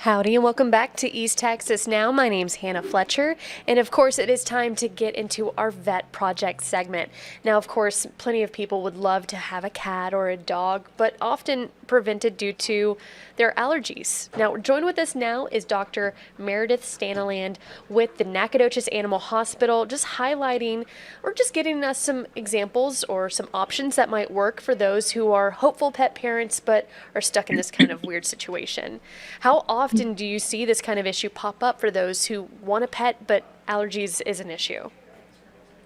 Howdy and welcome back to East Texas Now. My name's Hannah Fletcher, and of course it is time to get into our vet project segment. Now, of course, plenty of people would love to have a cat or a dog, but often prevented due to their allergies. Now, joined with us now is Dr. Meredith Staniland with the Nacogdoches Animal Hospital, just highlighting or just getting us some examples or some options that might work for those who are hopeful pet parents but are stuck in this kind of weird situation. How often do you see this kind of issue pop up for those who want a pet but allergies is an issue?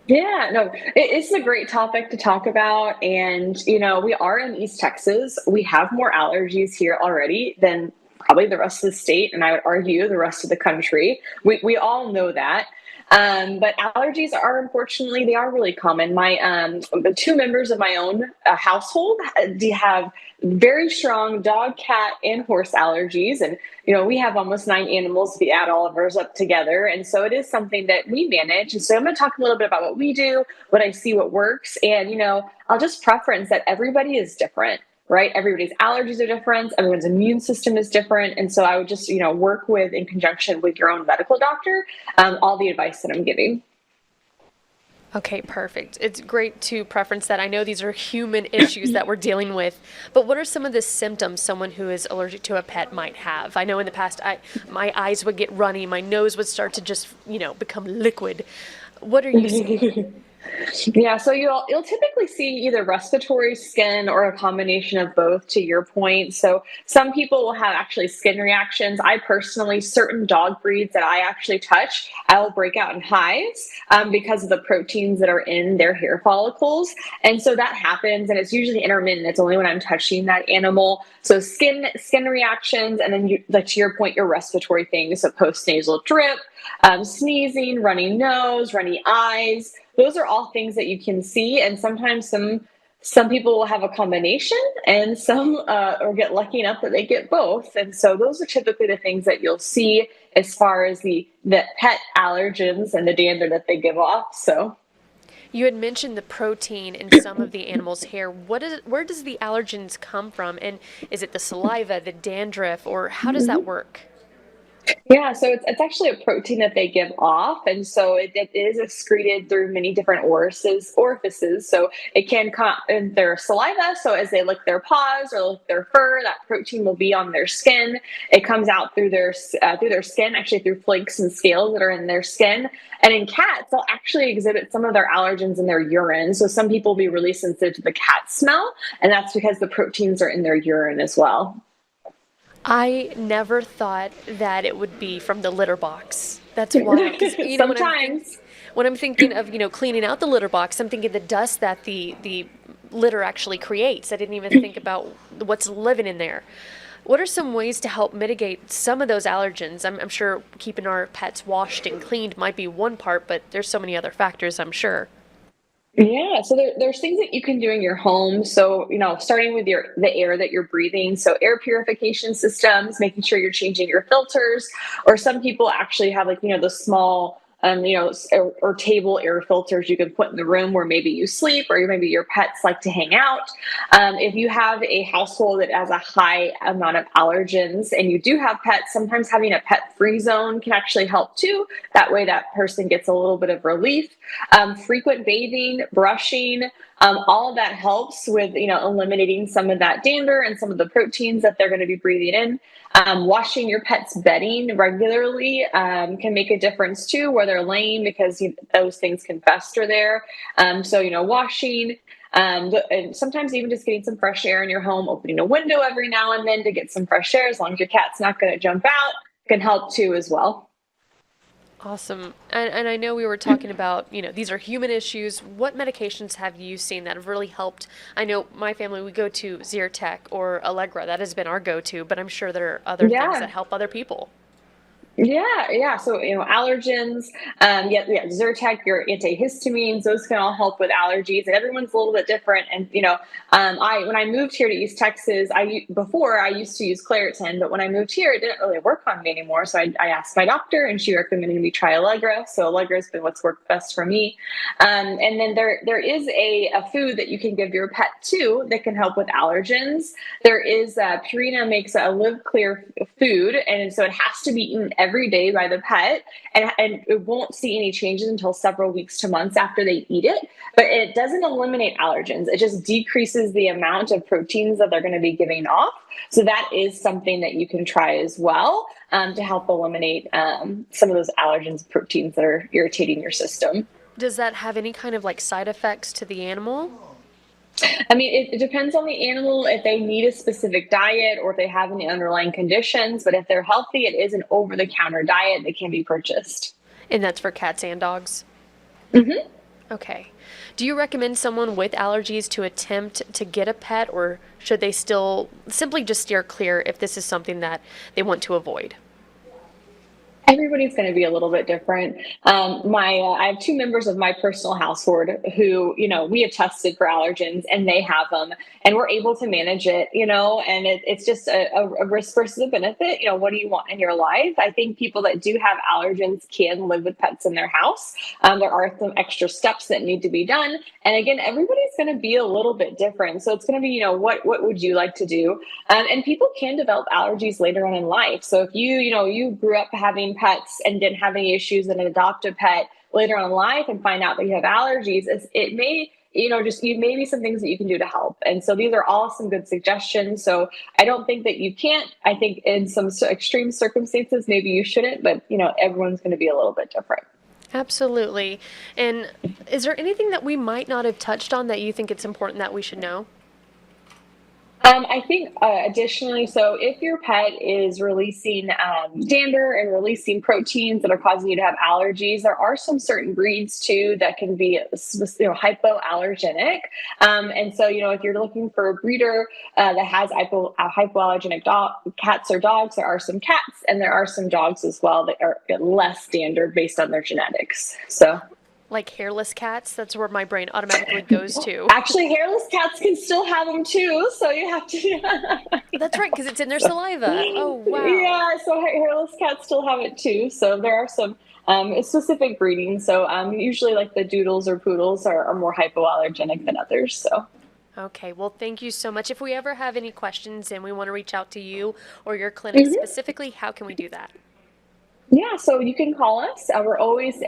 Yeah, no, it's a great topic to talk about. And, we are in East Texas. We have more allergies here already than probably the rest of the state. And I would argue the rest of the country. We all know that. But allergies are, unfortunately, they are really common. The two members of my own household have very strong dog, cat, and horse allergies. And, we have almost 9 animals if you add all of ours up together. And so it is something that we manage. And so I'm going to talk a little bit about what we do, what I see, what works. And, I'll just preference that everybody is different. Right? Everybody's allergies are different. Everyone's immune system is different. And so I would just, work with, in conjunction with your own medical doctor, all the advice that I'm giving. Okay, perfect. It's great to preference that. I know these are human issues that we're dealing with, but what are some of the symptoms someone who is allergic to a pet might have? I know in the past, my eyes would get runny, my nose would start to just, become liquid. What are you seeing? Yeah, so you'll typically see either respiratory, skin, or a combination of both, to your point. So some people will have actually skin reactions. I personally, certain dog breeds that I actually touch, I will break out in hives because of the proteins that are in their hair follicles. And so that happens, and it's usually intermittent. It's only when I'm touching that animal. So skin reactions, and then to your point, your respiratory things, so post-nasal drip, sneezing, runny nose, runny eyes. Those are all things that you can see, and sometimes some people will have a combination, and some or get lucky enough that they get both. And so those are typically the things that you'll see as far as the pet allergens and the dander that they give off. So You had mentioned the protein in some of the animals' hair. Where does the allergens come from? And is it the saliva, the dandruff, or how does that work? yeah, so it's actually a protein that they give off, and so it is excreted through many different orifices. So it can come in their saliva. So as they lick their paws or lick their fur, that protein will be on their skin. It comes out through their skin, actually through flakes and scales that are in their skin. And in cats, they'll actually exhibit some of their allergens in their urine. So some people will be really sensitive to the cat smell, and that's because the proteins are in their urine as well. I never thought that it would be from the litter box. That's wild. Because Sometimes. when I'm thinking of cleaning out the litter box, I'm thinking the dust that the litter actually creates. I didn't even think about what's living in there. What are some ways to help mitigate some of those allergens? I'm sure keeping our pets washed and cleaned might be one part, but there's so many other factors, I'm sure. Yeah, so there's things that you can do in your home. So, starting with the air that you're breathing. So air purification systems, making sure you're changing your filters, or some people actually have the small, or table air filters you can put in the room where maybe you sleep or maybe your pets like to hang out. If you have a household that has a high amount of allergens and you do have pets, sometimes having a pet-free zone can actually help too. That way that person gets a little bit of relief. Frequent bathing, brushing, all of that helps with, eliminating some of that dander and some of the proteins that they're going to be breathing in. Washing your pet's bedding regularly can make a difference too, where they're laying, because those things can fester there. So, washing, and sometimes even just getting some fresh air in your home, opening a window every now and then to get some fresh air, as long as your cat's not going to jump out, can help too as well. Awesome. And I know we were talking about, these are human issues. What medications have you seen that have really helped? I know my family, we go to Zyrtec or Allegra. That has been our go-to, but I'm sure there are other things Yeah. that help other people. Yeah. So, allergens, yeah, Zyrtec, your antihistamines, those can all help with allergies, and everyone's a little bit different. And I when I moved here to East Texas, before I used to use Claritin, but when I moved here, it didn't really work on me anymore. So I asked my doctor, and she recommended me try Allegra. So Allegra has been what's worked best for me. And then there is a food that you can give your pet too that can help with allergens. There is Purina makes a Live Clear food, and so it has to be eaten every day by the pet, and it won't see any changes until several weeks to months after they eat it. But it doesn't eliminate allergens; it just decreases the amount of proteins that they're going to be giving off. So that is something that you can try as well to help eliminate some of those allergens, proteins that are irritating your system. Does that have any kind of like side effects to the animal? I mean, it depends on the animal if they need a specific diet or if they have any underlying conditions. But if they're healthy, it is an over the counter diet that can be purchased. And that's for cats and dogs? Hmm. Okay. Do you recommend someone with allergies to attempt to get a pet, or should they still simply just steer clear if this is something that they want to avoid? Everybody's going to be a little bit different. I have two members of my personal household who, we have tested for allergens and they have them, and we're able to manage it. And it's just a risk versus a benefit. What do you want in your life? I think people that do have allergens can live with pets in their house. There are some extra steps that need to be done, and again, everybody's going to be a little bit different. So it's going to be, what would you like to do? And people can develop allergies later on in life. So if you grew up having pets and didn't have any issues and adopt a pet later on in life and find out that you have allergies, it may, just you maybe some things that you can do to help. And so these are all some good suggestions. So I don't think that you can't. I think in some extreme circumstances, maybe you shouldn't, but everyone's going to be a little bit different. Absolutely. And is there anything that we might not have touched on that you think it's important that we should know? I think additionally, so if your pet is releasing dander and releasing proteins that are causing you to have allergies, there are some certain breeds too that can be hypoallergenic. And so, if you're looking for a breeder that has hypoallergenic cats or dogs, there are some cats and there are some dogs as well that are less dander based on their genetics. So. Like hairless cats? That's where my brain automatically goes to. Actually, hairless cats can still have them too, so you have to. That's right, because it's in their saliva. Oh, wow. Yeah, so hairless cats still have it too. So there are some specific breeding. So usually, like the doodles or poodles are more hypoallergenic than others. So. Okay, well, thank you so much. If we ever have any questions and we want to reach out to you or your clinic specifically, how can we do that? Yeah, so you can call us. We're always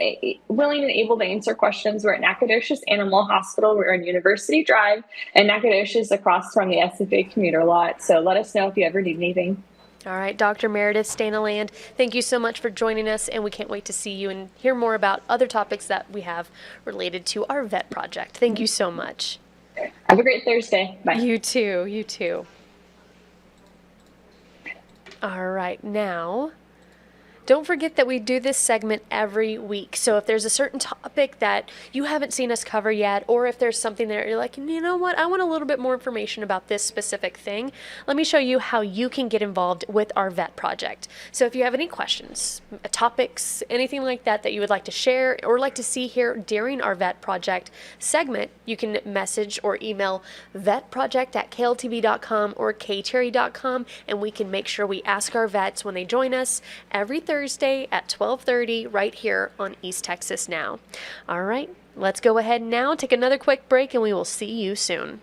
willing and able to answer questions. We're at Nacogdoches Animal Hospital. We're on University Drive, and Nacogdoches across from the SFA commuter lot. So let us know if you ever need anything. All right, Dr. Meredith Stanaland, thank you so much for joining us, and we can't wait to see you and hear more about other topics that we have related to our vet project. Thank you so much. Have a great Thursday. Bye. You too. You too. All right, now, don't forget that we do this segment every week. So if there's a certain topic that you haven't seen us cover yet, or if there's something that you're like, you know what, I want a little bit more information about this specific thing, let me show you how you can get involved with our vet project. So if you have any questions, topics, anything like that that you would like to share or like to see here during our vet project segment, you can message or email vetproject@kltv.com or kterry.com, and we can make sure we ask our vets when they join us every Thursday at 12:30 right here on East Texas Now. All right, let's go ahead now, take another quick break, and we will see you soon.